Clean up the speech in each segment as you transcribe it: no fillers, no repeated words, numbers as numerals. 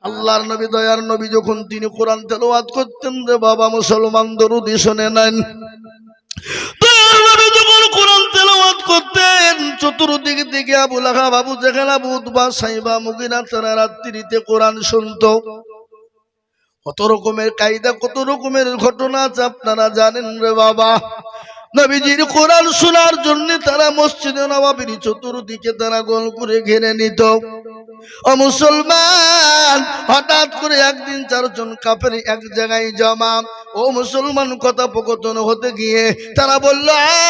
আল্লাহর নবী দয়ার নবী যখন তিনি কোরআন তেলাওয়াত করতেন রে বাবা মুসলমান দরুদ শুনে নেন দয়ার নবী যখন কোরআন তেলাওয়াত করতেন চতুর্দিক থেকে আবু লাহাব আবু জেহেল আবু উতবা সাইবা মুগিরা তারা রাত্রিতে কোরআন শুনতো কত রকমের কায়দা কত রকমের ঘটনা আছে আপনারা জানেন রে বাবা নবীজির কোরআন শোনার জন্য তারা মসজিদে নববীর চতুর্দিকে তারা গোল করে ঘিরে নিত ও মুসলমান হঠাৎ করে একদিন চারজন কাফের এক জায়গায় জমা ও মুসলমান কথোপকথন হতে গিয়ে তারা বলল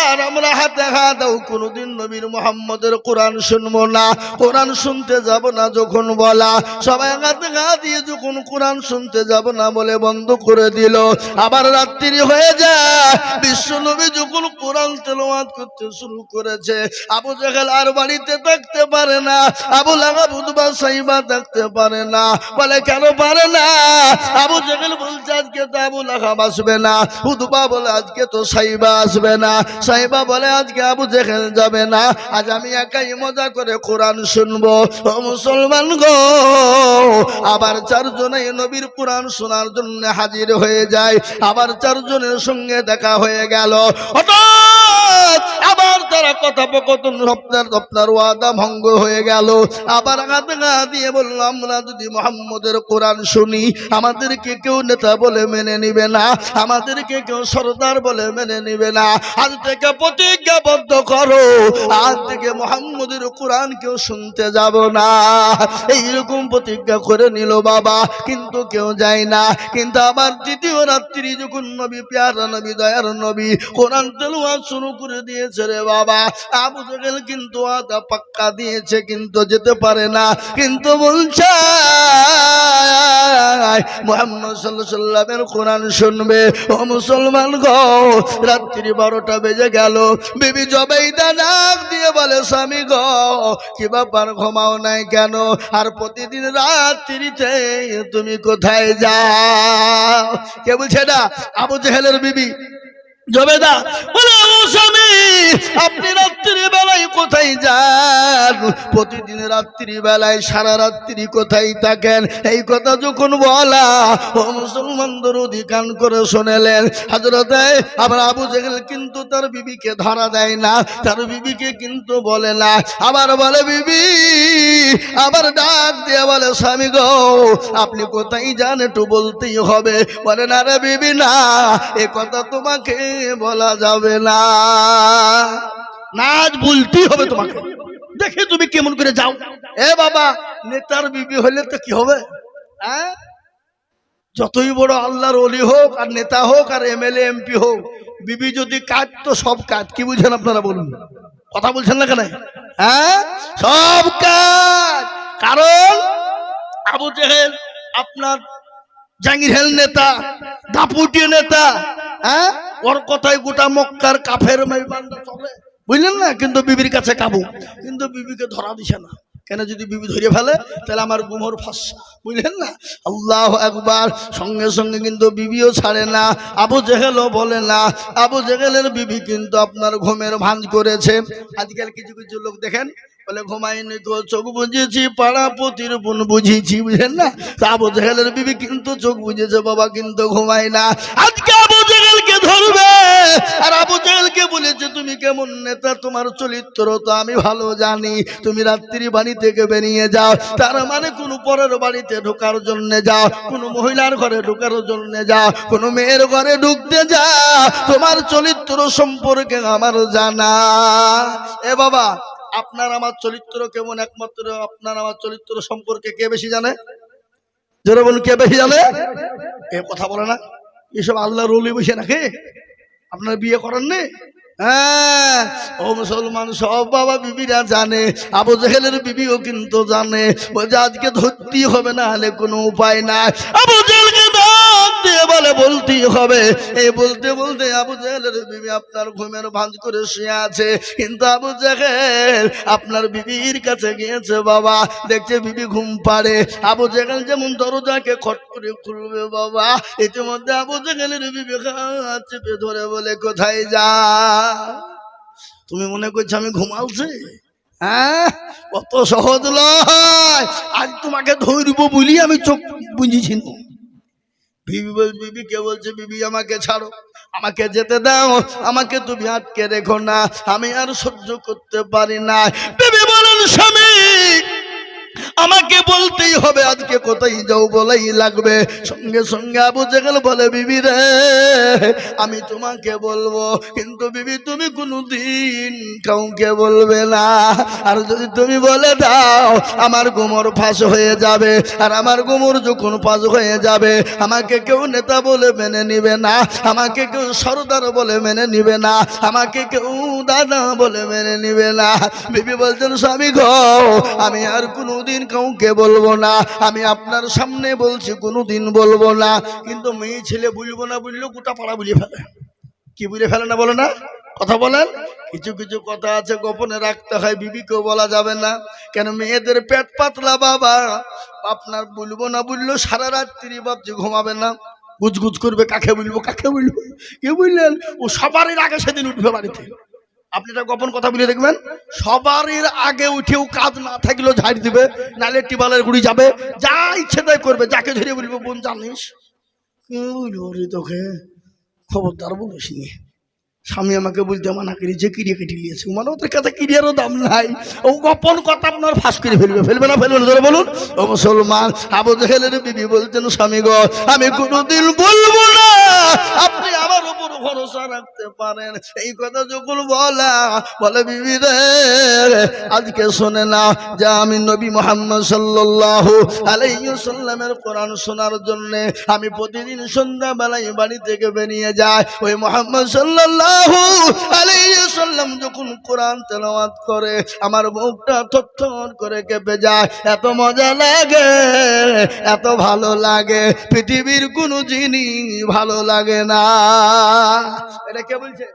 আর আমরা হাতে হাত দাও কোনদিন নবীর মুহাম্মদের কোরআন শুনবো না কোরআন শুনতে যাব না যখন বলা সবাই হাতে হাত দিয়ে যখন কোরআন শুনতে যাব না বলে বন্ধ করে দিল আবার রাত্রি হয়ে যায় বিশ্ব নবী যখন কোরআন তেলাওয়াত করতে শুরু করেছে আবু জেহেল আর বাড়িতে থাকতে পারে না আবু লাহাব উতবা সাইবা থাকতে পারে না বলে কেন পারে না আবু জেহেল বলছে আজকে তো আবু লাহাব আসবে না উতবা বলে আজকে তো সাইবা আসবে না সাইবা বলে আজকে আবু জেহেল যাবে না আজ আমি একাই মজা করে কোরআন শুনবো ও মুসলমান গো আবার চারজনে নবীর কোরআন শোনার জন্য হাজির হয়ে যায় আবার চারজনের সঙ্গে দেখা হয়ে গেল আবার তারা কথোপকথন আপনার ওয়াদা ভঙ্গ হয়ে গেল আবার হাতে গা দিয়ে বলল আমরা যদি মুহাম্মদের কোরআন শুনি আমাদেরকে কেউ নেতা বলে মেনে নিবে না আমাদেরকে কেউ সরদার বলে মেনে নিবে না আজ থেকে প্রতিজ্ঞাবদ্ধ করো আজ থেকে মুহাম্মদের কোরআন কেউ শুনতে যাব না এইরকম প্রতিজ্ঞা করে নিল বাবা কিন্তু কেউ যায় না কিন্তু আবার দ্বিতীয় রাত্রি যখন নবী প্যারা নবী দয়ার নবী কোরআন তেলাওয়াত শুরু করে দিয়েছে রে বাবা আবু জেহেল কিন্তু আদা পাক্কা দিয়েছে কিন্তু যেতে পারে না কিন্তু বলছে মুহাম্মদ সাল্লাল্লাহু আলাইহি সাল্লামের কোরআন শুনবে ও মুসলমান গো রাত্রি 12টা বেজে গেল বিবি জুবাইদা ডাক দিয়ে বলে স্বামী গো কি ব্যাপার ঘুমাও নাই কেন আর প্রতিদিন রাত্রিতে তুমি কোথায় যাও কে বলছে না আবু জেহেলের বিবি জবেদা বলে ও স্বামী আপনি রাত্রি বেলায় কোথায় যান প্রতিদিন রাত্রি বেলায় সারা রাত্রি কোথায় থাকেন এই কথা যখন বলা ও মুসলমান দরুদি কান করে শুনেলেন হযরত আবার আবু জেহেল কিন্তু তার বিবিকে ধরা দেয় না তার বিবিকে কিন্তু বলে না আবার বলে বিবি আবার ডাক দিয়ে বলে স্বামী গো আপনি কোথায় যান একটু বলতেই হবে বলে না রে বিবি না এ কথা তোমাকে বলা যাবে না নাজ বলতেই হবে তোমাকে দেখে তুমি কেমন করে যাও এ বাবা নেতার বিবি হলে তো কি হবে হ্যাঁ যতই বড় আল্লাহর ওলি হোক আর নেতা হোক আর এমএলএ এমপি হোক বিবি যদি কাজ তো সব কাজ কি বুঝেন আপনারা বলুন কথা বলছেন না কেন হ্যাঁ সব কাজ কারণ আবু জেহেল আপনার জাঙ্গিরহেল নেতা দাপুটি নেতা হ্যাঁ ওর কথায় গোটা মক্কার কাফের মেহমানরা চলে বুঝলেন না কিন্তু বিবির কাছে কাবু কিন্তু বিবিকে ধরা দিছে না কেন যদি বিবি ধরে ফেলে তাহলে আমার গুমর ফাঁসা বুঝলেন না আল্লাহু আকবার সঙ্গে সঙ্গে কিন্তু বিবিও ছাড়ে না আবু জেহেলও বলে না আবু জেহেলের বিবি কিন্তু আপনার ঘুমের ভাঁজ করেছে আজকাল কিছু কিছু লোক দেখেন বলে ঘুমাইনি তো চোখ বুঝেছি পাড়া পতির বোন বুঝিয়েছি বুঝলেন না আবু জেহেলের বিবি কিন্তু চোখ বুঝেছে বাবা কিন্তু ঘুমায় না আজকে আবু জেহেলকে ধরবে আর আবু জেহেলকে বলেছে তুমি কেমন নেতা তোমার চরিত্র তো আমি ভালো জানি তুমি রাত্রি বাড়ি থেকে বেরিয়ে যাও তার মানে কোন পরের বাড়িতে ঢোকার জন্য যাও কোন মহিলার ঘরে ঢোকার জন্য যাও কোন মেয়ের ঘরে ঢুকতে যাও তোমার চরিত্র সম্পর্কে আমার জানা এ বাবা আপনার আমার চরিত্র কেমন একমাত্র আপনার আমার চরিত্র সম্পর্কে কে বেশি জানে জোরে বলুন কে বেশি জানে এ কথা বলে না এসব আল্লাহর ওলি বসে নাকি আপনার বিয়ে করেন নি হ্যাঁ ও মুসলমান সব বাবা বিবিরা জানে আবু জেহেলের বিবিও কিন্তু জানে বলছে আজকে ধরতেই হবে না হলে কোনো উপায় নাই আবু জেহেলকে ডাক দিয়ে বলে বলতেই হবে এই বলতে বলতে আবু জেহেলের বিবি আপনার ঘুমের ভাঁজ করে শুয়ে আছে কিন্তু আবু জেহেল আপনার বিবির কাছে গিয়েছে বাবা দেখছে বিবি ঘুম পাড়ে আবু জেহেল যেমন দরজাকে খট করে খুলবে বাবা ইতিমধ্যে আবু জেহেলের বিবি হাত চেপে ধরে বলে কোথায় যা তুমি মনে করছো আমি ঘুমালছি হ্যাঁ, কত সহজ নয়। আজ তোমাকে ধরবো বলি আমি চোখ বুঝেছি না। বিবি বল, বিবি কে বলছে, বিবি আমাকে ছাড়ো, আমাকে যেতে দাও, আমাকে তুমি আটকে রেখো না, আমি আর সহ্য করতে পারি না। বিবি বলেন, স্বামী আমাকে বলতেই হবে, আজকে কোথায় যাও বলেই লাগবে। সঙ্গে সঙ্গে আবু জেহেল বলে, বিবি রে আমি তোমাকে বলবো, কিন্তু বিবি তুমি কোনোদিন কাউকে বলবে না। আর যদি তুমি বলে দাও আমার গোমর ফাঁস হয়ে যাবে, আর আমার গোমর যখন ফাঁস হয়ে যাবে আমাকে কেউ নেতা বলে মেনে নিবে না, আমাকে কেউ সর্দার বলে মেনে নিবে না, আমাকে কেউ দাদা বলে মেনে নিবে না। বিবি বলছেন, স্বামী গো আমি আর কোনোদিন কাউকে বলবো না, আমি আপনার সামনে বলছি কোনোদিন বলবো না। কিন্তু মেয়ে ছেলে বলবো না বললেও গোটা পাড়া বুঝে ফেলে। কি বুঝে ফেলে না বলে না? কথা বলেন। কিছু কিছু কথা আছে গোপনে রাখতে হয়, বিবিকেও বলা যাবে না। কেন? মেয়েদের পেট পাতলা বাবা, আপনার বলবো না বললেও সারা রাত্রি ভাবছি ঘুমাবে না, গুজগুজ করবে, কাকে বলবো কাকে বলবো। কি বুঝলেন? ও সবারই আগে সেদিন উঠবে বাড়িতে। আপনি একটা গোপন কথা বলে দেখবেন, সবার আগে উঠেও কাজ না থাকলেও ঝাড় দিবে, নালে টিবালের গুড়ি যাবে, যা ইচ্ছে তাই করবে। যাকে ধরে বলবো, বোন জানিস কি বলবো রে তোকে, খবরদার বলিস নি। স্বামী আমাকে বলতে মানা করেছে, কিরিয়া কেটে নিয়েছে, মানে ওদের কাছে কিরিয়ারও দাম নাই। ও গোপন কথা আপনার ফাঁস করে ফেলবে, ফেলবে না ফেলবে না ধরে বলুন। ও মুসলমান, আবু জেহেলের বিবি বলছেন, স্বামী গো আমি কোনোদিন বলবো না, আপনি আমার উপর ভরসা রাখতে পারেন। এই কথা যখন বলে বিবি রে আজকে শোনে না, যা আমি নবী মুহাম্মদ সাল্লাল্লাহু আলাইহি ওয়াসাল্লামের কোরআন শোনার জন্য আমি প্রতিদিন সন্ধ্যা বেলায় বাড়ি থেকে বেরিয়ে যাই। ওই মুহাম্মদ সাল্লাল্লাহু আলাইহি ওয়াসাল্লাম যখন কোরআন তেলাওয়াত করে আমার বুকটা থরথর করে কেঁপে যায়, এত মজা লাগে, এত ভালো লাগে, পৃথিবীর কোনো জিনিস ভালো লাগে না। এটা কে বলছে?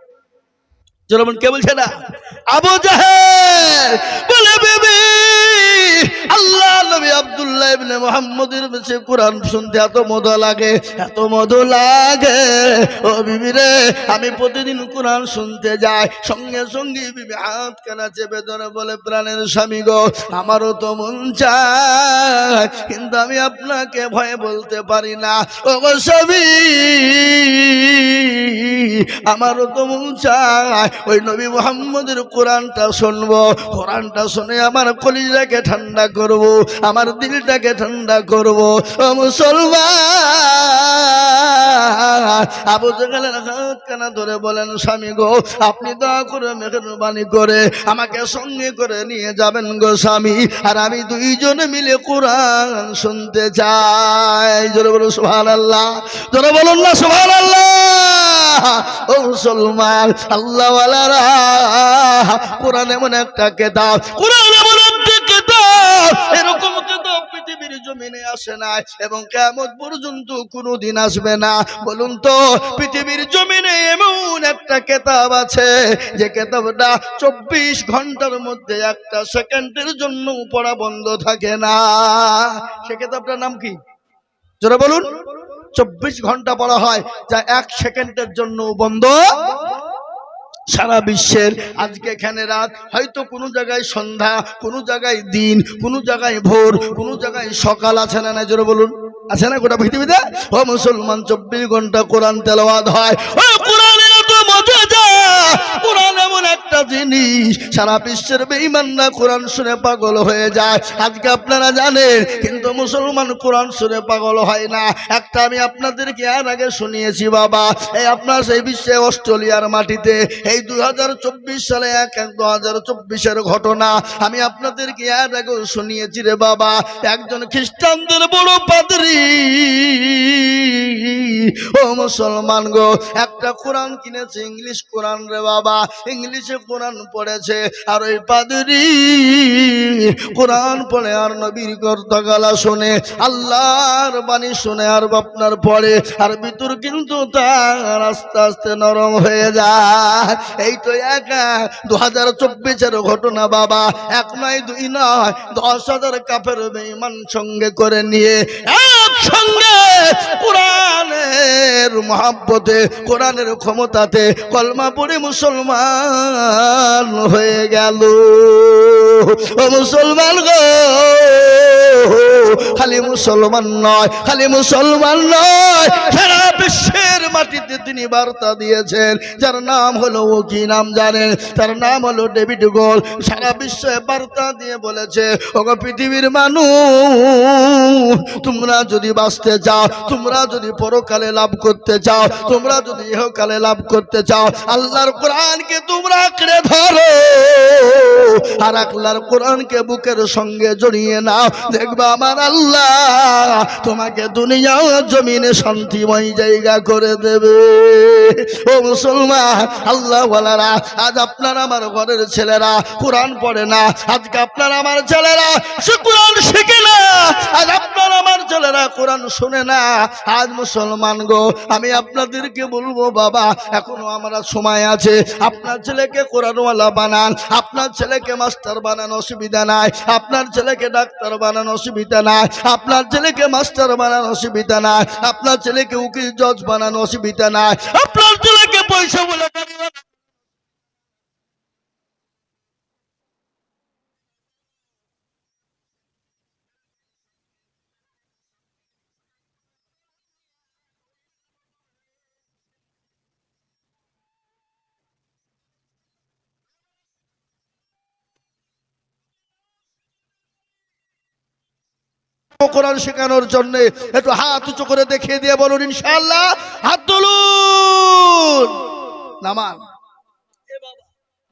জনগণ কে বলছে না? আবু জাহেল বলে, বিবি আল্লাহ নবী আব্দুল্লাহ ইবনে মুহাম্মদের কাছে কোরআন শুনতে এত মজা লাগে, এত মজা লাগে। ও বিবি রে আমি প্রতিদিন কোরআন শুনতে যাই। সঙ্গে সঙ্গে বিবি হাত কানা চেপে ধরে বলে, প্রাণের স্বামী গো আমারও তো মন চায়, কিন্তু আমি আপনাকে ভয়ে বলতে পারি না। ও গো স্বামী আমারও তো মন চায় ওই নবী মুহাম্মদের কোরআনটা শুনবো, কোরআনটা শুনে আমার কলিজাকে ঠান্ডা করব, আমার দিলটাকে ঠান্ডা করব। ও মুসলমান, আবু জেহেলের হাত কানা ধরে বলেন, স্বামী গো আপনি দয়া করে মেহরবানি করে আমাকে সঙ্গে করে নিয়ে যাবেন গো স্বামী, আর আমি দুইজনে মিলে কোরআন শুনতে চাই। জোরে বলুন সুবহানাল্লাহ, জোরে বলুন না সুবহানাল্লাহ। ও মুসলমান, আল্লাহ ওয়ালারা, কোরআন এমন একটা কিতাব, কোরআন এমন একটা কিতাব, এরকম কিতাব পৃথিবীর জমিনে আসে না এবং কিয়ামত পর্যন্ত কোনোদিন আসবে না। বলুন তো পৃথিবীর জমিনে এমন একটা কিতাব আছে যে কিতাবটা 24 ঘন্টার মধ্যে একটা সেকেন্ডের জন্য পড়া বন্ধ থাকে না? সে কিতাবটার নাম কি? জোরে বলুন। 24 ঘন্টা পড়া হয়, যা 1 সেকেন্ডের জন্য বন্ধ। সারা বিশ্বের আজকে এখানে রাত, হয়তো কোনো জায়গায় সন্ধ্যা, কোনো জায়গায় দিন, কোনো জায়গায় ভোর, কোনো জায়গায় সকাল, আছে না না? জোরে বলুন, আছে না গোটা পৃথিবীতে? ও মুসলমান, 24 ঘন্টা কোরআন তেলাওয়াত হয়। ও কোরআনের এত মজা, কোরআন এমন একটা জিনিস, সারা বিশ্বের বেঈমানরা কোরআন শুনে পাগল হয়ে যায়। আজকে আপনারা জানেন, কিন্তু মুসলমান কোরআন শুনে পাগল হয় না। একটা আমি আপনাদেরকে আর আগে শুনিয়েছি বাবা, এই আপনার সেই বিশ্বে অস্ট্রেলিয়ার মাটিতে এই 2024 সালে 1/1/2024 ঘটনা আমি আপনাদেরকে আর আগে শুনিয়েছি রে বাবা। একজন খ্রিস্টানদের বড় পাদ্রী, ও মুসলমান গো, একটা কোরআন কিনেছে, ইংলিশ কোরআন রে বাবা, ইংলিশে কোরআন পড়েছে। আর ওই পাদ্রী কোরআন পড়ে আর নবীর কথা শুনে, আল্লাহর বাণী শুনে আর আপনার পড়ে, আর ভিতর কিন্তু তার আস্তে আস্তে নরম হয়ে যায়। এই তো 2024 ঘটনা বাবা, 1 নয় 2 নয়, 10,000 কাফের বেঈমান সঙ্গে করে নিয়ে একসঙ্গে কোরআনে কোরআনের মহব্বতে, কোরআনের ক্ষমতাতে কলমা পড়ে মুসলমান হয়ে গেল। ও মুসলমান গো, খালি মুসলমান নয়, খালি মুসলমান নয়, সারা বিশ্বের মাটিতে তিনি বার্তা দিয়েছেন, যার নাম হলো, ও কি নাম জানেন? তার নাম হলো ডেভিড গোল। সারা বিশ্বে বার্তা দিয়ে বলেছে, ওগো পৃথিবীর মানুষ, তোমরা যদি বাঁচতে চাও, তোমরা যদি পরকালে লাভ করতে চাও, তোমরা যদি ইহকালে লাভ করতে চাও, আল্লাহর কোরআনকে তোমরা আঁকড়ে ধরো আর আল্লাহর কোরআনকে বুকের সঙ্গে জড়িয়ে নাও, দেখবা আমার আল্লাহ তোমাকে দুনিয়া ও জমিনে শান্তিময় জায়গা করে দেবে। ও মুসলমান, আল্লাহ ওয়ালারা, আজ আপনার আমার ঘরের ছেলেরা কোরআন পড়ে না, আজকে আপনার আমার ছেলেরা সে কোরআন শিখে না, আজ আপনার আমার ছেলেরা কোরআন শোনে না। আজ মুসলমান গো, আমি আপনাদেরকে বলবো, বাবা এখনো আমরা সময় আছে, আপনার ছেলেকে কোরআনওয়ালা বানান, আপনার ছেলেকে মাস্টার বানান, অসুবিধা নাই, আপনার ছেলেকে ডাক্তার বানান, অসুবিধা নাই, আপনার ছেলেকে মাস্টার বানান, অসুবিধা নাই, আপনার ছেলেকে উকিল জজ বানান, অসুবিধা নাই, আপনার ছেলেকে পয়সা বলে কোরআন শেখানোর জন্য একটু হাত উঁচু করে দেখিয়ে দিয়ে বলুন ইনশাআল্লাহ। হাত তুলুন, নামান।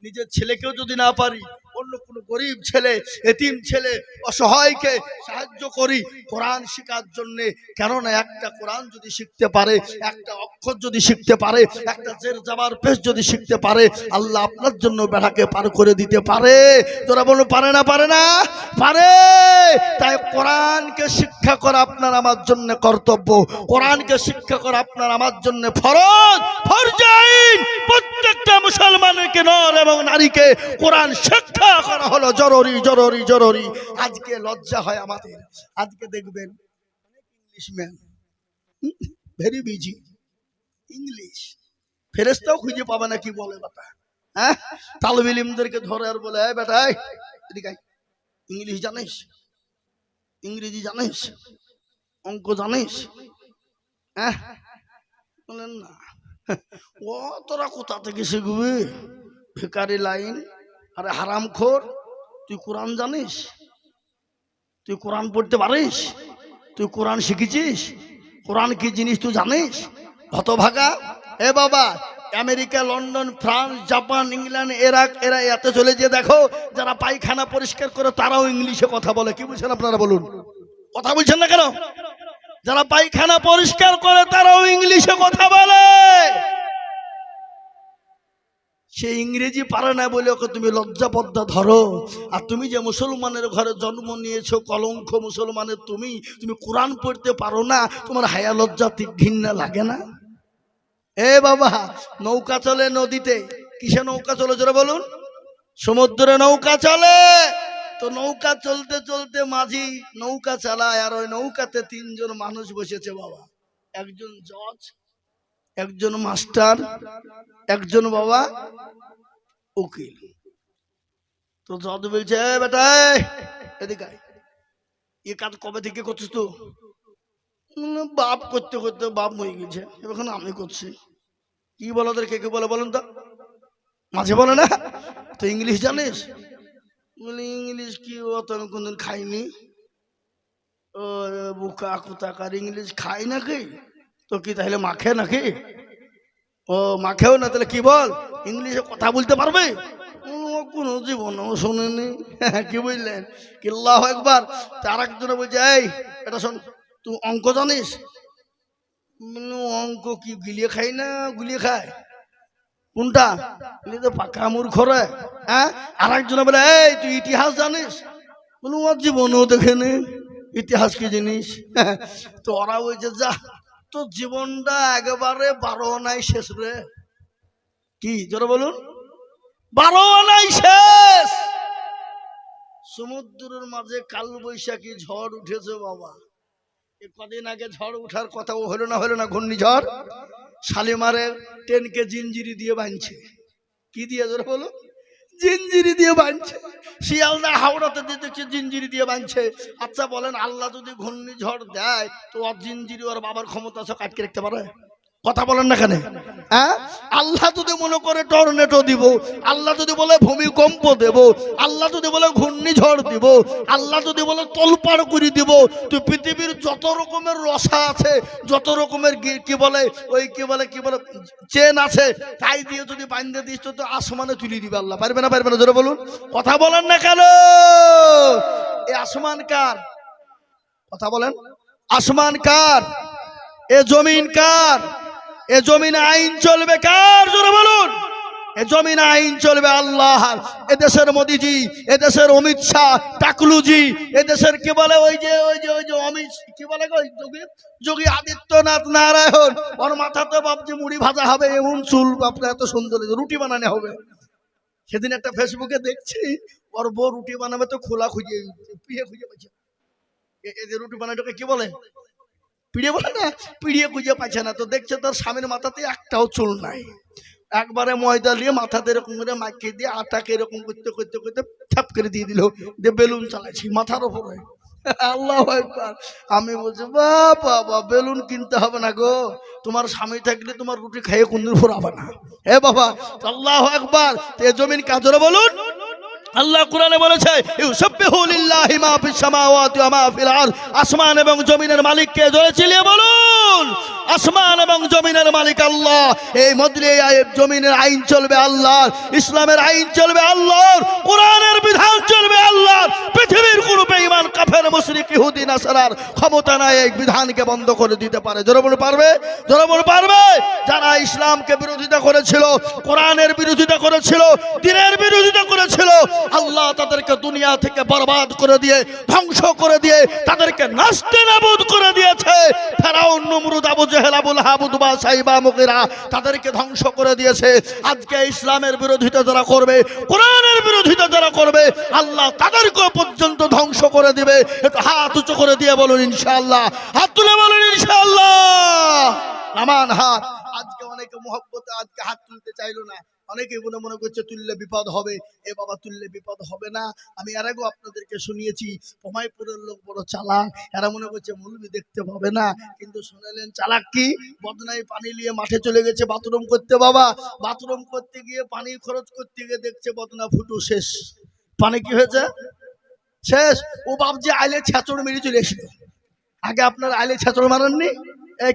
নিজের ছেলেকেও যদি না পারি, অন্য কোনো গরিব ছেলে, এতিম ছেলে, অসহায়কে সাহায্য করি কোরআন শেখার জন্য। কেননা একটা কোরআন যদি শিখতে পারে, একটা অক্ষর যদি শিখতে পারে, একটা জের জাবার পেশ যদি শিখতে পারে, আল্লাহ আপনার জন্য বেড়াকে পার করে দিতে পারে। তোরা বলো পারে না? পারে না? পারে। তাই কোরআনকে শিক্ষা করা আপনার আমার জন্য কর্তব্য, কোরআনকে শিক্ষা করা আপনার আমার জন্য ফরজ, ফরজাইন। প্রত্যেকটা মুসলমানকে, নর এবং নারীকে কোরআন শিক্ষা করা হলো জরুরি, জরুরি, জরুরি। আজকে লজ্জা হয় আমাদের, আজকে দেখবেন ইংলিশম্যান ভেরি বিজি, ইংলিশ ফেরেশতাও খুঁজে পাবে না, কি বলে বেটা? হ্যাঁ, তালিব ইলমদেরকে ধরে আর বলে, এই বেটা এদিকে ইংলিশ জানিস, ইংরেজি জানিস, অঙ্ক জানিস? হ্যাঁ, বলেন না। ও তোরা কোথা থেকে শিখবি? ভিখারি লাইন। আরে হারামখোর, তুই কোরআন জানিস? তুই কোরআন পড়তে পারিস? তুই কোরআন শিখেছিস? কোরআন কি জিনিস তুই জানিস? হতভাগা। এ বাবা, America, London, France, Japan, England, Iraq, এরা এতে চলে যে দেখো, যারা পায়খানা পরিষ্কার করে তারাও ইংলিশে কথা বলে। কি বুঝছেন আপনারা বলুন? কথা বলছেন না কেন? যারা পায়খানা পরিষ্কার করে তারাও ইংলিশে কথা বলে। সে ইংরেজি পারে না বলে ওকে তুমি লজ্জা পদ্মা ধরো। আর তুমি যে মুসলমানের ঘরে জন্ম নিয়েছো, কলঙ্ক মুসলমানের, তুমি কোরআন পড়তে পারো না, তোমার হায়া লজ্জা ঘৃণা লাগে না? এ বাবা, নৌকা চলে নদীতে, কিসে নৌকা চলে জোরে বলুন? সমুদ্রে নৌকা চলে। তো নৌকা চলতে চলতে মাঝি নৌকা চালায়, আর ওই নৌকাতে তিনজন মানুষ বসেছে বাবা। একজন জজ, একজন মাস্টার, একজন বাবা উকিল। তো জজ বলছে, বেটা এদিকে এ কাজ কবে থেকে করছিস? তো বাপ করতে করতে বাপ মরে গেছে, এখন আমি করছি। কি বলো ওদের, কে কে বলে বলেন তো? মাঝে বলে না। তো ইংলিশ জানিস? বলি ইংলিশ কি, অত আমি কোনদিন খাইনি। ও বুকা কুতাকার, ইংলিশ খাই নাকি? তো কি তাহলে মাখে নাকি? ও মাখেও না, তাহলে কি বল? ইংলিশে কথা বলতে পারবে? কোনো জীবনেও শোনেনি। কি বুঝলেন? কি আল্লাহু আকবার। তার একজনে বলছে, এই এটা শোন, তুই অঙ্ক জানিস? অঙ্ক কি গিলিয়ে খাই না গুলিয়ে খায়? কোনটা? পাকা মূর্খ রে। হ্যাঁ। আর একজনে বলে, এই তুই ইতিহাস জানিস? বলুন ওর জীবনেও দেখেনি ইতিহাস কি জিনিস। তো ওরা বলছে, যা তোর জীবনটা একেবারে 12 আনাই শেষ রে। কি জোরে বলুন? 12 আনাই শেষ। সমুদ্রের মাঝে কাল বৈশাখী ঝড় উঠেছে বাবা, কদিন আগে ঝড় উঠার কথা হলো না ঘূর্ণিঝড় শালিমারের ট্রেনকে জিঞ্জিরি দিয়ে বাঁধছে। কি দিয়ে জোরে বলো? জিঞ্জিরি দিয়ে বাঁধছে। শিয়ালদা হাওড়াতে দেখছে জিঞ্জিরি দিয়ে বাঁধছে। আচ্ছা বলেন, আল্লাহ যদি ঘূর্ণিঝড় দেয় তো ওর জিঞ্জিরি ওর বাবার ক্ষমতা আছে কাটকে রাখতে পারে? কথা বলেন না কেন? হ্যাঁ, আল্লাহ যদি মনে করে টর্নেডো দিব, আল্লাহ যদি বলে ভূমিকম্প দেব, আল্লাহ যদি বলে ঘূর্ণিঝড় দিব, আল্লাহ যদি বলে তোলপাড় করে দিব, তো পৃথিবীর যত রকমের রসা আছে, যত রকমের কি বলে চেন আছে, তাই দিয়ে যদি বাঁধে দিস তো আসমানে তুলে দিবে আল্লাহ। পারবে না জোরে বলুন। কথা বলেন না কেন? এই আসমান কার? কথা বলেন। আসমান কার? এ জমিন কার? এ জমিনে আইন চলবে কার? জোরে বলুন। এ জমিনে আইন চলবে আল্লাহ। এদেশের মোদিজি, এদেশের অমিত শাহ, টাকলুজি, এদেশের কি বলে ওই যে অমিত কি বলে যোগী আদিত্যনাথ নারায়ণ, ওর মাথাতে বাপজি মুড়ি ভাজা হবে, এমন চুল বাপরে এত সুন্দর, রুটি বানানো হবে। সেদিন একটা ফেসবুকে দেখছি, ওর বউ রুটি বানাবে তো খোলা খুঁজে পাচ্ছে। এই যে রুটি বানানোকে কি বলে? পিড়িয়ে বলে না? পিড়িয়ে খুঁজে পাচ্ছে না, তো দেখছে তার স্বামীর মাথাতে একটাও চুল নাই। একবারে ময়দা দিয়ে মাথাতে এরকম করে মাখিয়ে দিয়ে আটাকে এরকম করতে করতে করতে থাপ করে দিয়ে দিল, দিয়ে বেলুন চালাচ্ছি মাথার উপরে। আল্লাহু আকবার। আমি বলছি বাবা, বেলুন কিনতে হবে না গো, তোমার স্বামী থাকলে তোমার রুটি খাইয়ে কোনদিন ফুরাবে না। হে বাবা, আল্লাহু আকবার। তে জমিন কাজরে বলুন। আল্লাহ কোরআনে বলেছে, ইউসাব্বিহু লিল্লাহি মা ফিস সামাওয়াতি ওয়া মা ফিল আরদ। আসমান এবং জমিনের মালিক কে? জোরে চিল্লিয়ে বলুন। আসমান এবং জমিনের মালিক আল্লাহ। এই মধ্যে জমিনের আইন চলবে আল্লাহর, ইসলামের আইন চলবে আল্লাহর, কোরআনের বিধান চলবে আল্লাহর। পৃথিবীর কোনো বেঈমান কাফের মুশরিক ইহুদি নাসারার ক্ষমতা নাই এই বিধানকে বন্ধ করে দিতে পারে। জোরে বলুন পারবে? জোরে বলুন পারবে? যারা ইসলামকে বিরোধিতা করেছিল, কোরআনের বিরোধিতা করেছিল, দ্বীনের বিরোধিতা করেছিল, আল্লাহ তাদেরকে দুনিয়া থেকে বরবাদ করে দিয়ে, ধ্বংস করে দিয়ে, তাদেরকে নাস্তেনাবুদ করে দিয়েছে। ফেরাউন, নমরুদ, আবু জেহেল, আবু লাহাব, উতবা, সাইবা, মুগীরা, তাদেরকে ধ্বংস করে দিয়েছে। আজকে ইসলামের বিরোধিতা যারা করবে, কোরআনের বিরোধিতা যারা করবে, আল্লাহ তাদেরকে পর্যন্ত ধ্বংস করে দিবে। একটু হাত উঁচু করে দিয়ে বলুন ইনশাআল্লাহ। হাত তুলে বলুন ইনশাআল্লাহ। নামান হাত। আজকে অনেকে মহব্বতে আজকে হাত তুলতে চাইলো না। অনেকে মনে করছে তুললে বিপদ হবে। এ বাবা, তুললে বিপদ হবে না। আমি এর আগেও আপনাদেরকে শুনিয়েছি, পমাইপুরের লোক বড় চালাক। এরা মনে করছে মৌলবি দেখতে পাবে না, কিন্তু শুনেলেন চালাক কি? বদনায় পানি নিয়ে মাঠে চলে গেছে বাথরুম করতে। বাবা, বাথরুম করতে গিয়ে পানি খরচ করতে গিয়ে দেখছে বদনা ফুটো শেষ। পানি কি হয়েছে? শেষ। ও বাপ যে আইলে ছাচড় মেরে চলে এসেছিল। আগে আপনার আইলে ছাচড় মারেননি?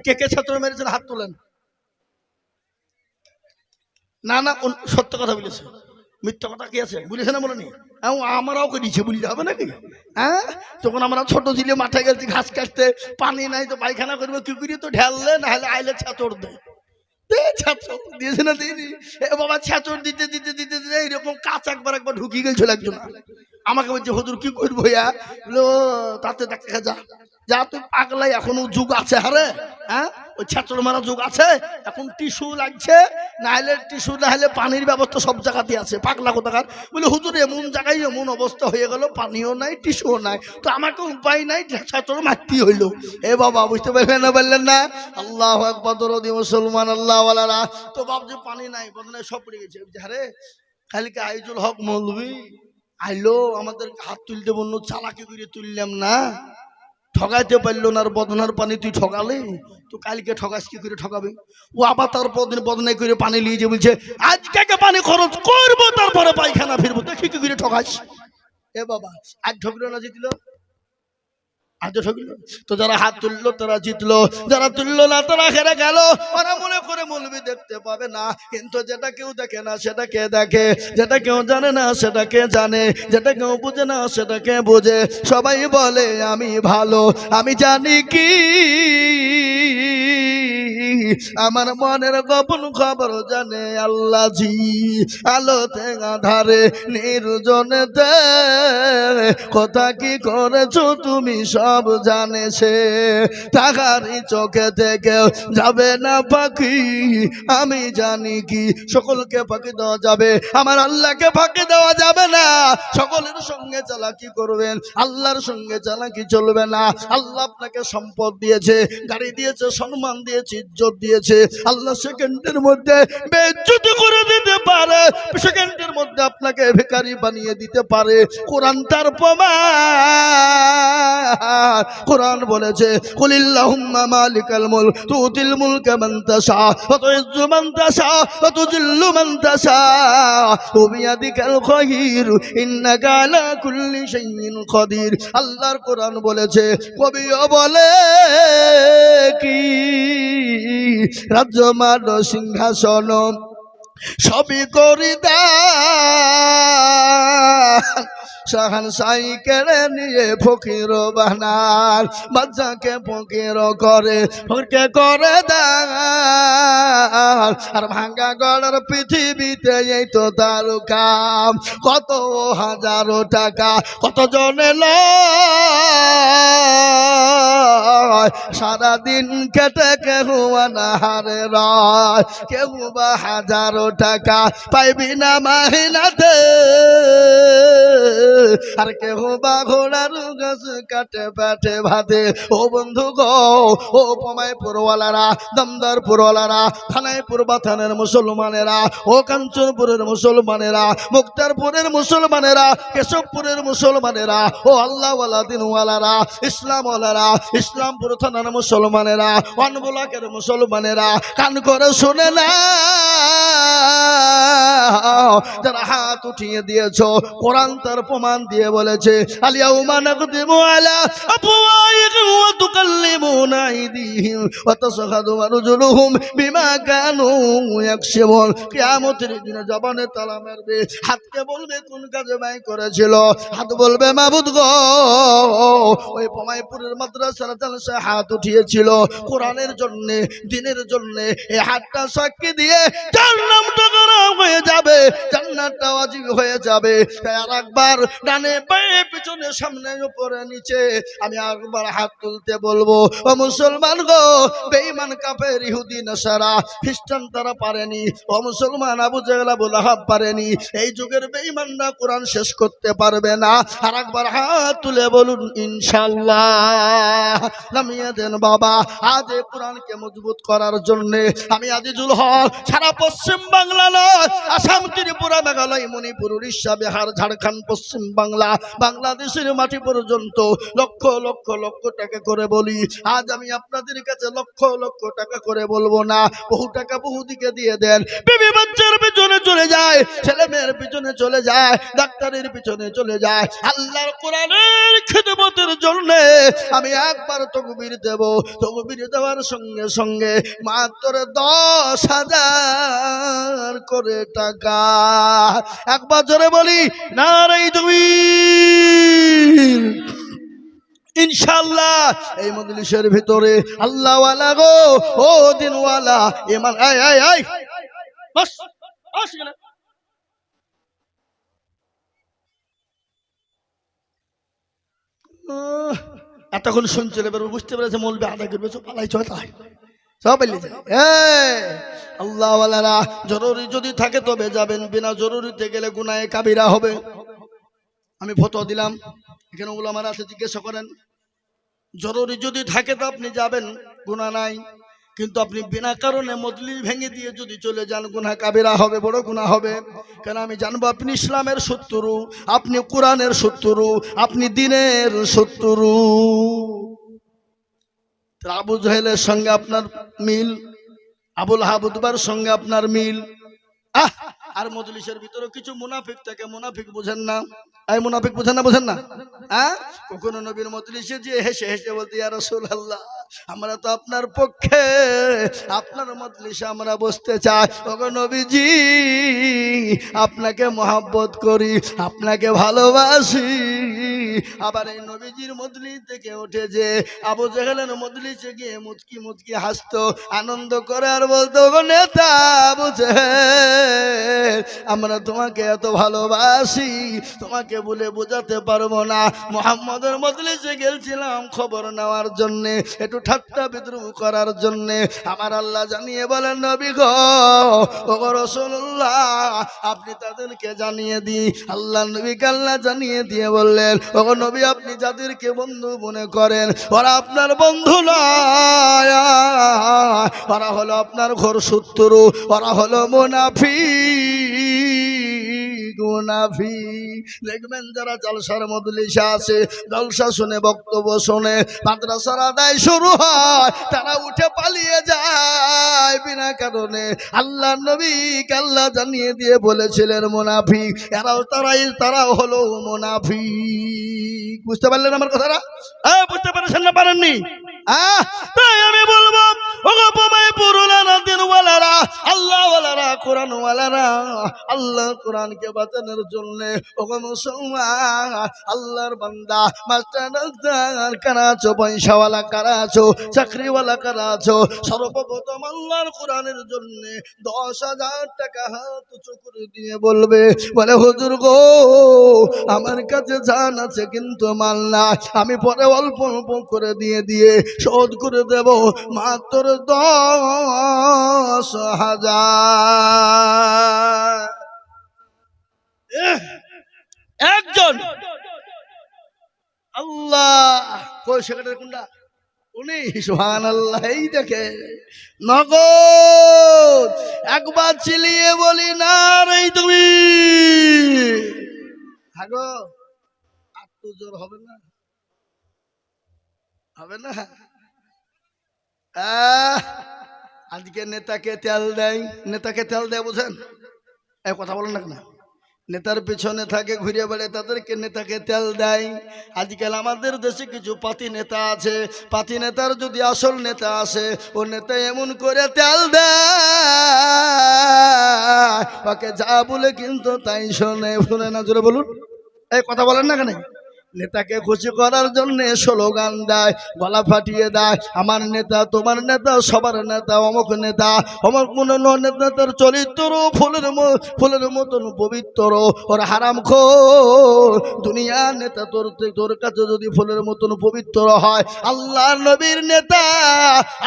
কে কে ছাচড় মেরেছেন হাত তোলেন। না না, সত্য কথা বলেছে, মিথ্যা কথা কি আছে? বলেছে না বলেনি? আমরাও করেছি, বলতে হবে নাকি? হ্যাঁ, তখন আমরা ছোট ছিলে মাঠে গেছি ঘাস কাটতে, পানি নাই তো পায়খানা করবো কি করি, তো ঢেললে না হলে আইলে ছাচড় দেয়। দিয়েছে না দিদি? বাবা ছাচড় দিতে দিতে দিতে দিতে এইরকম কাঁচ একবার ঢুকিয়ে গেছিল একজন। আমাকে বলছে হুজুর কি করবো? তাতে দেখা যা তুই পাগলাই, এখনো যুগ আছে। হারে হ্যাঁ, ওই ছাত্র মারা যুগ আছে। এখন টিস্যু লাগছে, না হলে টিস্যু না হলে পানির ব্যবস্থা সব জায়গাতে আছে। পাগলা কোথাকার বলে হুজুর এমন জায়গায় এমন অবস্থা হয়ে গেল, পানিও নাই টিস্যুও নাই, তো আমাকে উপায় নাই, ছাত্র মারতেই হইলো। এ বাবা, বুঝতে পারলেন না? বললেন না? আল্লাহু আকবার। দরদি মুসলমান আল্লাহ ওয়ালারা, তো বাবজি পানি নাই, বদনায় সব পড়ে গেছে। আরে কালকে আইজুল হক মৌলভী আইলো, আমাদের হাত তুলতে বলল, চালাকি করে তুললাম না, ঠগাইতে পারলো না। আর বদনার পানি তুই ঠগালে, তো কালকে ঠগাস কি করে ঠকাবে? ও আবার তারপর দিন বদনাই করে পানি নিয়ে যে বলছে আজকে পানি খরচ করবো, তারপরে পায়খানা ফিরবো। দেখি কি করে ঠগাস। এ বাবা, আজ ঠকলো না জিতলো? আজ ঠকলো। তো যারা হাত তুললো তারা জিতলো, যারা তুললো না তারা হেরে গেল। ওরা মনে করে মৌলবি দেখতে পাবে না, কিন্তু যেটা কেউ দেখে না সেটা কে দেখে, যেটা কেউ জানে না সেটা কে জানে, যেটা কেউ বুঝে না সেটা কে বুঝে। সবাই বলে আমি ভালো, আমি জানি কি আমার মনের গোপন খবর জানে আল্লাহ জি। আলোতে আধারে নির্জনেতে কথা কি করেছো তুমি সব জানেছে। তাহারি চোখে থেকে যাবে না পাখি, আমি জানি কি সকলকে ফাঁকি দেওয়া যাবে, আমার আল্লাহকে ফাঁকি দেওয়া যাবে না। সকলের সঙ্গে চালাকি করবেন, আল্লাহর সঙ্গে চালাকি চলবে না। আল্লাহ আপনাকে সম্পদ দিয়েছে, গাড়ি দিয়েছে, সম্মান দিয়েছে, ইজ্জত দিয়েছে। আল্লাহ সেকেন্ডের মধ্যে বেইজ্জতি করে দিতে পারে, সেকেন্ডের মধ্যে আপনাকে ভিখারি বানিয়ে দিতে পারে। কোরআন তার প্রমাণ। কোরআন বলেছে কুলিল্লাহুম্মা মালিকাল মুলক তুতিল মুলকা মান তাশা ওয়া তুইজ্জু মান তাশা ওয়া তুযিল্লু মান তাশা ওয়া বিয়াদিকাল খায়র ইন্নাকা আলা কুল্লি শাইইন কাদির। আল্লাহর কোরআন বলেছে, কবিও বলে কি রাজ্যমান সিংহাসন সবই করি দান, শাহান সাই কেড়ে নিয়ে ফকির বানার, বাচ্চাকে ফকির করে ফকিরকে করে দান। আর ভাঙ্গা গড়ার পৃথিবীতে এই তো তার কাম। কত হাজারো টাকা কত জনে লয়, সারাদিন কেটে কেউ আনাহারে রয়, কেউ বা হাজারো টাকা পাইবি না মাহিনাতে, আর কেউ বা ঘোড়ার গাছ কাটে পেটে ভাতে। ও বন্ধু গো, ও পমায় পুরওয়ালারা, দমদার পুরওয়ালারা, থানাইপুর বাথানের মুসলমানেরা, ও কাঞ্চনপুরের মুসলমানেরা, মুক্তারপুরের মুসলমানেরা, কেশবপুরের মুসলমানেরা, ও আল্লাহওয়ালা দিনওয়ালারা, ইসলামওয়ালারা, ইসলামপুর থানার মুসলমানেরা, ওয়ানবুলাকের মুসলমানেরা, কান করে শুনে না। যারা হাত উঠিয়ে দিয়েছ, কোরআন তার প্রমাণ দিয়ে বলেছে, আলিয়াউমা নাকদিমু আলা আফওয়াহিহিম ওয়া তুকাল্লিমুনা আইদিহিম ওয়া তাশহাদু আরজুলুহুম বিমা কানু ইয়াকসিবুন। কিয়ামতের দিনে জবানে তালা মারবে, হাতকে বলবে কোন কাজে ব্যয় করেছিল, হাত বলবে মাবুদ গো ওই পমাইপুরের মাদ্রাসার জালসায় হাত উঠিয়েছিল কোরআনের জন্য, দ্বীনের জন্য। এই হাতটা সাক্ষী দিয়ে জান্নাতটা করা হয়ে যাবে, জান্নাতটা ওয়াজিব হয়ে যাবে। তাই আর একবার ডানে বাঁয়ে পিছনে সামনে উপরে নিচে আমি একবার হাত তুলতে বলবো। ও মুসলমান গো, বেঈমান কাফের ইহুদি নাসারা খ্রিস্টান তারা পারেনি, ও মুসলমান আবু জেহেল আবু লাহাব পারেনি। এই যুগের বেঈমানরা কোরআন শেষ করতে পারবে না। আর একবার হাত তুলে বলুন ইনশাআল্লাহ। নামিয়ে দেন বাবা। আজ এই কোরআনকে মজবুত করার জন্য আমি আজিজুল হক সারা পশ্চিম বাংলা নয়, আসাম, ত্রিপুরা, মেঘালয়, মণিপুর, উড়িষ্যা, বিহার, ঝাড়খণ্ড, পশ্চিম বাংলা, বাংলাদেশের মাটি পর্যন্ত লক্ষ লক্ষ লক্ষ টাকা করে বলি। আজ আমি আপনাদের কাছে লক্ষ লক্ষ টাকা করে বলবো না, বহু টাকা বহু দিকে দিয়ে দেন। বিবি বাচ্চার পিছনে চলে যায়, ছেলে মেয়ের পিছনে চলে যায়, ডাক্তারের পিছনে চলে যায়। আল্লাহর কোরআনের খিদমতের জন্য আমি একবার তাকবীর দেব। তাকবীর দেওয়ার সঙ্গে সঙ্গে মাত্র 10,000 করে টাকা। একবার জোরে বলি নারে তাকবীর। ইনশাআল্লাহ এই মজলিসের ভিতরে আল্লাহওয়ালা গো, ও দিনওয়ালা, ইমান আয় আয় আয় বস বস এখানে। এতক্ষণ শুনছিল, এবার বুঝতে পেরেছে মৌলবি আদায় করবে, সব পালাই চয় তাই সব পালিয়ে যায়। আল্লাহওয়ালারা জরুরি যদি থাকে তবে যাবেন, বিনা জরুরিতে গেলে গুনাহে কাবিরা হবে। আমি ফতোয়া দিলাম, এখানে উলামারা আছে, জিজ্ঞাসা করেন। জরুরি যদি থাকে তো আপনি যাবেন, গুনাহ নাই। কিন্তু আপনি বিনা কারণে মজলিস ভেঙে দিয়ে যদি চলে যান, গুনাহ কাবিরা হবে, বড় গুনাহ হবে। কেন আমি জানবো আপনি ইসলামের শত্রু, আপনি কোরআনের শত্রু, আপনি দ্বীনের শত্রু। আবু জাহেলের সঙ্গে আপনার মিল, আবুল হাবুদবার সঙ্গে আপনার মিল। আর মজলিসের ভিতরে কিছু মুনাফিক থাকে, মুনাফিক বুঝেন না, এই মুনাফিক বুঝেন না, বুঝেন না? কখনো নবীর মজলিসে যে হেসে হেসে বলতে, ইয়া রাসূলুল্লাহ, আমরা তো আপনার পক্ষে, আপনার মজলিসে আমরা বসতে চাই। ওগো নবীজি, আপনাকে মহব্বত করি, আপনাকে ভালোবাসি, আবার এই নবীজির মজলিস থেকে উঠে যে আবু জেহেলের মজলিসে গিয়ে মুচকি মুচকি হাসতো, আনন্দ করে আর বলতো, গো নেতা আবু জেহেল, আমরা তোমাকে এত ভালোবাসি, তোমাকে বলে বোঝাতে পারবো না। মুহাম্মদের মজলিসে গেছিলাম খবর নেওয়ার জন্যে, একটু ঠাট্টা বিদ্রুপ করার জন্যে। আমার আল্লাহ জানিয়ে বলেন, নবী গো, ওগো রাসূলুল্লাহ, আপনি তাদেরকে জানিয়ে দিই। আল্লাহ নবীকে আল্লাহ জানিয়ে দিয়ে বললেন, ওগো নবী, আপনি যাদেরকে বন্ধু মনে করেন ওরা আপনার বন্ধু নয়, ওরা হলো আপনার ঘোর শত্রু, ওরা হলো মুনাফিক। মুনাফিক দেখবেন যারা জলসার মজলিসে আছে, জলসা শুনে, বক্তব্য শুনে, মাদ্রাসার আদায় শুরু হয়, তারা উঠে পালিয়ে যায় বিনা কারণে। আল্লাহ নবীকে আল্লাহ জানিয়ে দিয়ে বলেছিলেন মুনাফিক। তারাও হলো মুনাফিক। বুঝতে পারলেন আমার কথাটা? বুঝতে পেরেছেন না পারেননি? তাই আমি বলবো, আল্লাহ ওয়ালারা, কোরআন ওয়ালারা, আল্লাহ কোরআনকে বাঁচানোর জন্য ওগো মুসলমান, আল্লাহর বান্দা, মাস্টার ডাক্তার কারা আছো, পয়সাওয়ালা কারা আছো, চাকরিওয়ালা কারা আছো, সর্বপ্রথম আল্লাহর কোরআনের জন্য 10,000 টাকা হাত উঁচু করে দিয়ে বলবে, বলে হুজুর গো, আমার কাছে জান আছে কিন্তু মাল না, আমি পরে অল্প অল্প করে দিয়ে শোধ করে দেব মাত্র 10,000। একজন আল্লাহ কই সেক্রেটারি কোনটা? উনি। সুবহানাল্লাহ। এই দেখে নগদ একবার চিলিয়ে বলি না রে তুমি। হাগো আত্মু জোর হবে না? হবে না? আজকে নেতাকে তেল দেয়, নেতাকে তেল দেয়, বুঝেন? এই কথা বলেন না কেন? নেতার পিছনে থাকে, ঘুরে বেড়ে, তাদেরকে নেতাকে তেল দেয়। আজকাল আমাদের দেশে কিছু পাতি নেতা আছে, পাতি নেতার যদি আসল নেতা আসে, ও নেতা এমন করে তেল দেয়, ওকে যা বলে কিন্তু তাই শোনে। শুনে না? জোরে বলুন। এই কথা বলেন না কেন? নেতাকে খুশি করার জন্য স্লোগান দেয়, গলা ফাটিয়ে দেয়, আমার নেতা, তোমার নেতা, সবার নেতা, অমুক নেতা, অমুক নেতার চরিত্র ফুলের মতন পবিত্র, ওর হারামখোর। দুনিয়া নেতা তোর কাছে যদি ফুলের মতন পবিত্র হয়, আল্লাহ নবীর নেতা,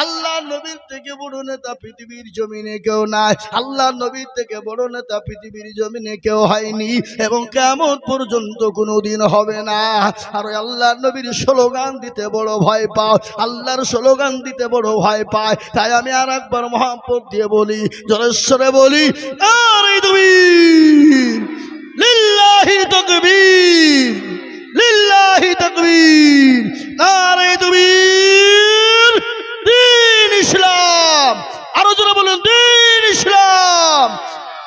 আল্লাহ নবীর থেকে বড় নেতা পৃথিবীর জমিনে কেউ নাই। আল্লাহ নবীর থেকে বড় নেতা পৃথিবীর জমিনে কেউ হয়নি এবং কিয়ামত পর্যন্ত কোনোদিন হবে না। আর আল্লাহর নবীর স্লোগান দিতে বড় ভয় পাও, আল্লাহর স্লোগান দিতে বড় ভয় পায়। তাই আমি আর একবার মহব্বত দিয়ে বলি, জোরেশ্বরে বলি, নারে তাকবীর, লিল্লাহি তাকবীর, লিল্লাহি তাকবীর, নারে তাকবীর, দ্বীন ইসলাম। আরো জোরে বলুন, দ্বীন ইসলাম।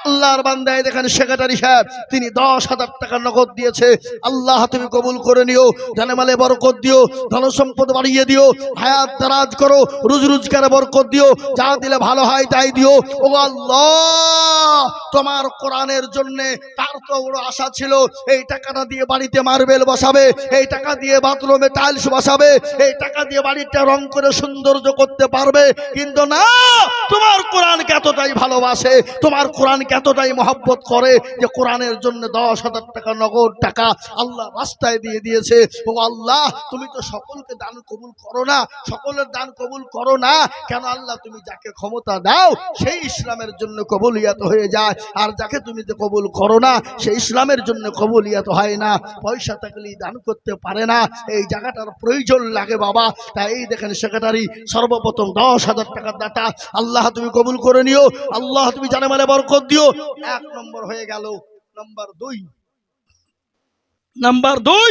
আল্লাহর বান্দা দেখেন সেক্রেটারি সাহেব, তিনি 10,000 টাকা নগদ দিয়েছে। আল্লাহ তুমি কবুল করে নিও, জানে মালে বরকত দিও, ধন সম্পদ বাড়িয়ে দিও, হায়াত দারাজ করো, রুজি রোজগারে বরকত দিও, যা দিলে ভালো হয় তাই দিও। ও আল্লাহ, তোমার কোরআনের জন্য তার তো বড় আশা ছিল, এই টাকাটা দিয়ে বাড়িতে মার্বেল বসাবে, এই টাকা দিয়ে বাথরুমে টাইলস বসাবে, এই টাকা দিয়ে বাড়িটা রং করে সৌন্দর্য করতে পারবে। কিন্তু না, তোমার কোরআনকে এতটাই ভালোবাসে, তোমার কোরআনকে এতটাই মহব্বত করে যে কোরআনের জন্য 10,000 টাকা নগদ টাকা আল্লাহ রাস্তায় দিয়ে দিয়েছে। ও আল্লাহ, তুমি তো সকলকে দান কবুল করো না, সকলের দান কবুল করো না কেন? আল্লাহ তুমি যাকে ক্ষমতা দাও সেই ইসলামের জন্য কবুলিয়াত হয়ে যায়, আর যাকে তুমি তো কবুল করো না সেই ইসলামের জন্য কবুলিয়াত হয় না। পয়সা থাকলেই দান করতে পারে না, এই জায়গাটার প্রয়োজন লাগে বাবা। তাই এই দেখেন সেক্রেটারি সর্বপ্রথম 10,000 টাকার দাতা, আল্লাহ তুমি কবুল করে নিও, আল্লাহ তুমি জানে মানে বরকত দিও। 1 নম্বর হয়ে গেল। নাম্বার 2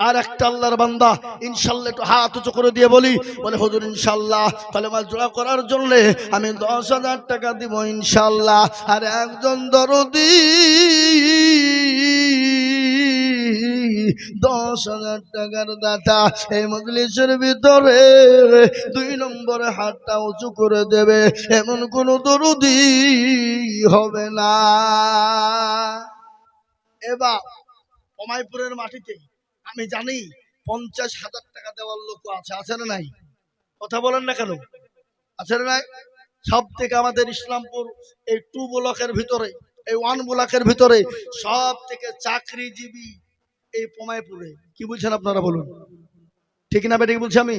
আর একটা আল্লাহর বান্দা ইনশাআল্লাহ একটু হাত উঁচু করে দিয়ে বলি, বলে হুজুর ইনশাআল্লাহ কালেমা জোড়া করার জন্য আমি 10,000 টাকা দিব ইনশাআল্লাহ। আর একজন দরদি 10,000 টাকার দাতা এই মজলিসের ভিতরে 2 নম্বরে হাতটা উঁচু করে দেবে, এমন কোন দরদি হবে না। এবার অমাইপুরের মাটিতে আমি জানি 50,000 টাকা দেওয়ার লোক আছে, আছে না নাই? কথা বলেন না কেন? আছে না নাই? সব থেকে আমাদের ইসলামপুর এই 2 ব্লকের ভিতরে, এই 1 ব্লকের ভিতরে সব থেকে চাকরিজীবী এই পমাইপুরে। কি বলছেন আপনারা বলুন? ঠিক না বেঠিক বলছি আমি?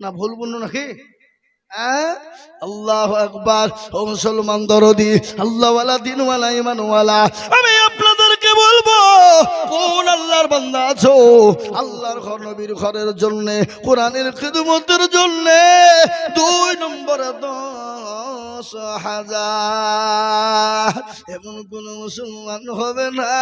না ভুল বলুন নাকি? আল্লাহু আকবার। ও মুসলমান দরদি, আল্লাহওয়ালা দিনওয়ালা ইমানওয়ালা, আমি আপনাদেরকে বলবো, কোন আল্লাহর বান্দা আছো আল্লাহর ঘর নবীর ঘরের জন্য, কোরআনের খিদমতের জন্য 2 নম্বরে 10,000। এমন কোন মুসলমান হবে না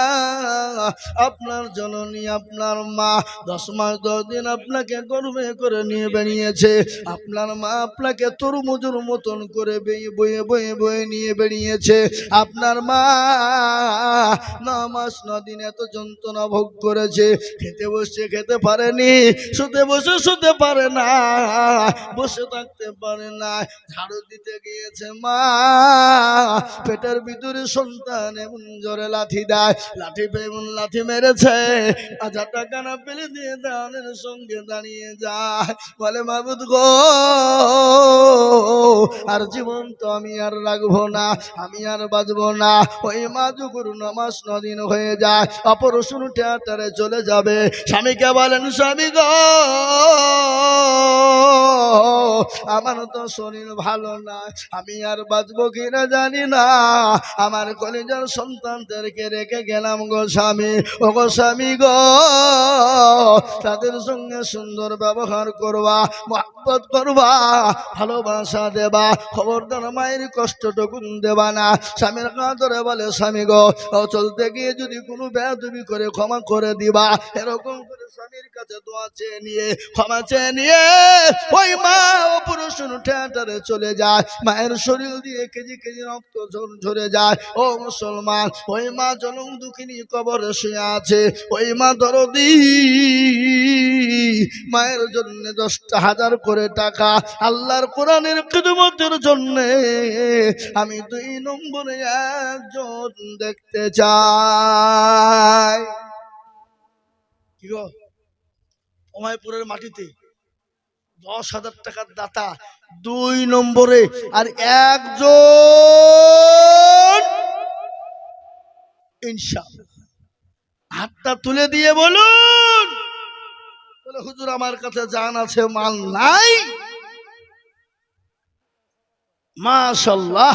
আপনার জননী আপনার মা 10 মাস 10 দিন আপনাকে গর্বে করে নিয়ে বেরিয়েছে, আপনার মা আপনাকে তরমুজের মতন করে বয়ে বয়ে বয়ে নিয়ে বেরিয়েছে, আপনার মা 9 মাস 9 দিন এত যন্ত্রণা ভোগ করেছে, খেতে বসে খেতে পারেনি, শুতে বসে শুতে পারে না, বসে থাকতে পারে না, ঝাড়ু দিতে গিয়েছে মা, পেটের ভিতরে সন্তান এমন জোরে লাঠি দেয়, লাঠি পেয়ে এমন লাঠি মেরেছে, 1000 টাকা না পেলে দিয়ে দানের সঙ্গে দাঁড়িয়ে যায়, বলে মাবুদ গো আর জীবন তো আমি আর রাখবো না, আমি আর বাঁচবো না। ওই মা যখন 9 মাস 9 দিন হয়ে যায়, অপারেশন থিয়েটারে চলে যাবে, স্বামীকে বলেন স্বামী গো আমার তো শরীর ভালো না, আমি আর বাঁচবো কিনা জানি না, আমার কলিজার সন্তানদেরকে রেখে গেলাম গো স্বামী, ও গো স্বামী গো তাদের সঙ্গে সুন্দর ব্যবহার করবা, মহব্বত করবা, ভালোবাসা দেবা, খবরদার মায়ের কষ্টটুকু দেবা না। স্বামীর কাঁদরে বলে স্বামী গো চলতে গিয়ে যদি কোনো বেয়াদবি করে ক্ষমা করে দিবা, এরকম করে স্বামীর কাছে দোয়া চেয়ে নিয়ে ক্ষমা চেয়ে নিয়ে ওই মা অপারেশন থিয়েটারে চলে যায়, মায়ের শরীর দিয়ে কেজি কেজি রক্ত ঝরে যায়। ও মুসলমান, ওই মা জনম দুঃখিনী কবরে শুয়ে আছে, ওই মা দরদি মায়ের জন্য 10,000 করে টাকা আল্লাহর কোরআনের খিদমতের জন্য আমি 2 নম্বরে একজন দেখতে চাই। কি গো ওমাইপুরের মাটিতে 10,000 টাকার দাতা 2 নম্বরে, আর একজন ইনশাআল্লাহ হাতটা তুলে দিয়ে বলুন, বলে হুজুর আমার কাছে জান আছে মাল নাই। মাশাআল্লাহ।